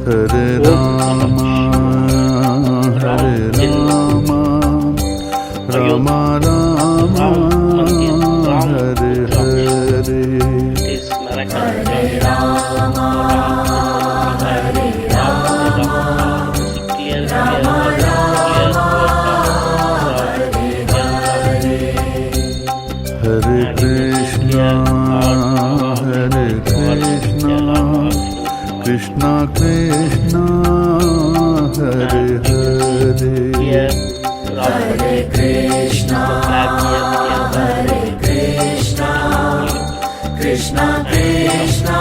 Hare Rama, Hare Rama, Rama Rama, Hare Hare. Hare Rama, Hare Rama, Rama Rama, Hare Hare. Hare Krishna, Hare Krishna, Krishna Krishna, Hare Hare. Hare Krishna, Hare Krishna, Krishna Krishna,